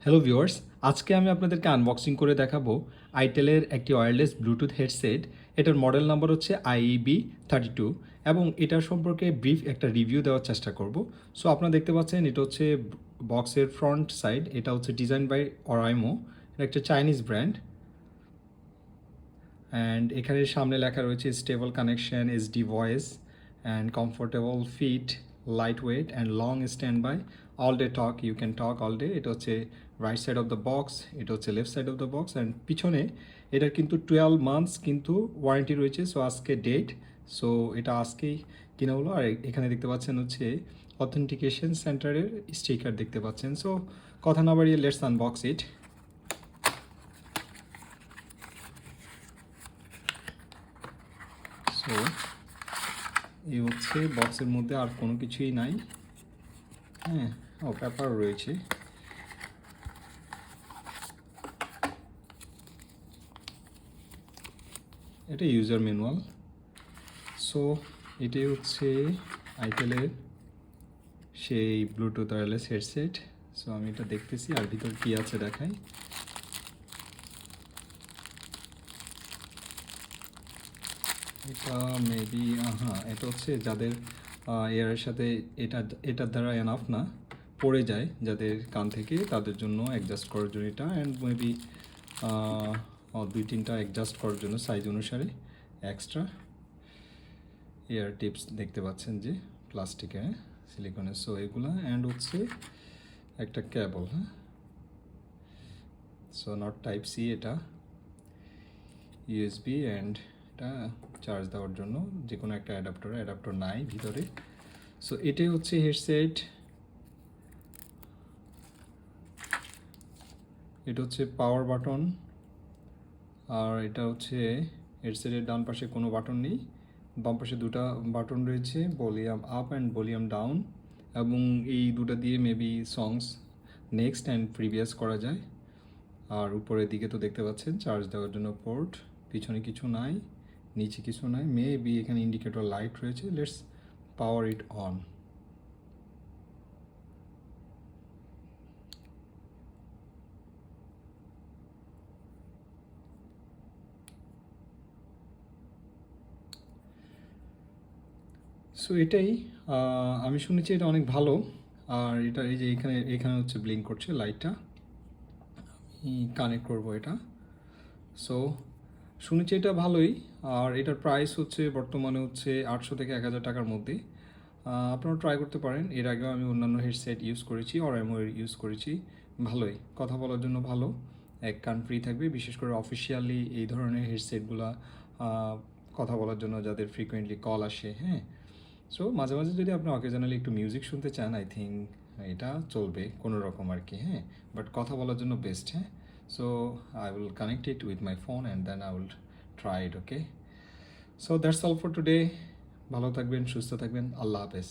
Hello viewers, আজকে আমি আপনাদেরকে আনবক্সিং করে দেখাবো আইটেলের একটি ওয়্যারলেস ব্লুটুথ হেডসেট। এটার মডেল নাম্বার হচ্ছে IEB32 এবং এটার সম্পর্কে ব্রিফ একটা রিভিউ দেওয়ার চেষ্টা করব। সো আপনারা দেখতে পাচ্ছেন এটা হচ্ছে বক্সের ফ্রন্ট সাইড, এটা হচ্ছে ডিজাইন বাই অরাইমো, এটা একটা চাইনিজ ব্র্যান্ড। অ্যান্ড এখানে সামনে লেখা রয়েছে stable connection, SD voice and comfortable fit, light weight and long standby, all day talk, you can talk all day. এটা হচ্ছে right side of the box, এটা হচ্ছে left side of the box. And পিছনে এটার কিন্তু 12 months কিন্তু warranty রয়েছে। So আজকে ডেট, সো এটা আজকেই কিনা হলো। আর এখানে দেখতে পাচ্ছেন হচ্ছে অথেন্টিকেশন সেন্টারের স্টিকার দেখতে পাচ্ছেন। সো কথা না বাড়িয়ে লেটস আনবক্স ইট। সো এই হচ্ছে বক্সের মধ্যে, আর কোনো কিছুই নাই। হ্যাঁ, ও পেপার রয়েছে। এটা ইউজার ম্যানুয়াল। সো এটাই হচ্ছে আইটেলের সেই ব্লুটুথ ওয়্যারলেস হেডসেট। সো আমি এটা দেখতেছি, আর ভিতর কী আছে দেখাই। এটা মেবি, হ্যাঁ, এটা হচ্ছে যাদের এয়ারের সাথে এটা এটার দ্বারা এনাফ না, পড়ে যায় যাদের কান থেকে, তাদের জন্য অ্যাডজাস্ট করার জন্য এটা। অ্যান্ড মেবি 2-3টা অ্যাডজাস্ট করার জন্য সাইজ অনুসারে এক্সট্রা এয়ার টিপস দেখতে পাচ্ছেন যে প্লাস্টিকে, সিলিকনের। সো এগুলো অ্যান্ড হচ্ছে একটা কেবল। হ্যাঁ, সো নট টাইপ সি, এটা USB অ্যান্ড এটা চার্জ দেওয়ার জন্য যে কোনো একটা অ্যাডাপ্টার নাই ভিতরে। সো এটাই হচ্ছে হেডসেট। এটা হচ্ছে পাওয়ার বাটন, আর এটা হচ্ছে হেডসেটের ডান পাশে কোনো বাটন নেই, বাম পাশে দুটা বাটন রয়েছে, volume up and volume down. এবং এই দুটা দিয়ে maybe songs next and previous করা যায়। আর উপরের দিকে তো দেখতে পাচ্ছেন চার্জ দেওয়ার জন্য পোর্ট, পিছনে কিছু নাই, নিচে কিছু নাই। মেবি এখানে ইন্ডিকেটর লাইট রয়েছে। Let's power it on. So এটাই, আমি শুনেছি এটা অনেক ভালো। আর এটা এই যে এখানে এখানে হচ্ছে ব্লিঙ্ক করছে লাইটটা, আমি কানেক্ট করবো এটা। সো শুনেছি এটা ভালোই। আর এটার প্রাইস হচ্ছে বর্তমানে হচ্ছে 800 থেকে 1000 টাকার মধ্যে। আপনারা ট্রাই করতে পারেন। এর আগেও আমি অন্যান্য হেডসেট ইউজ করেছি, অরাইমো ইউজ করেছি, ভালোই, কথা বলার জন্য ভালো, এক কান ফ্রি থাকবে। বিশেষ করে অফিসিয়ালি এই ধরনের হেডসেটগুলা কথা বলার জন্য যাদের ফ্রিকোয়েন্টলি কল আসে। হ্যাঁ, সো মাঝে মাঝে যদি আপনি অকেজনালি একটু মিউজিক শুনতে চান, আই থিঙ্ক এটা চলবে কোনো রকম আর কি। হ্যাঁ, বাট কথা বলার জন্য বেস্ট। হ্যাঁ, so I will connect it with my phone and then I will try it. Okay, so that's all for today. ভালো থাকবেন, সুস্থ থাকবেন, আল্লাহ হাফেজ।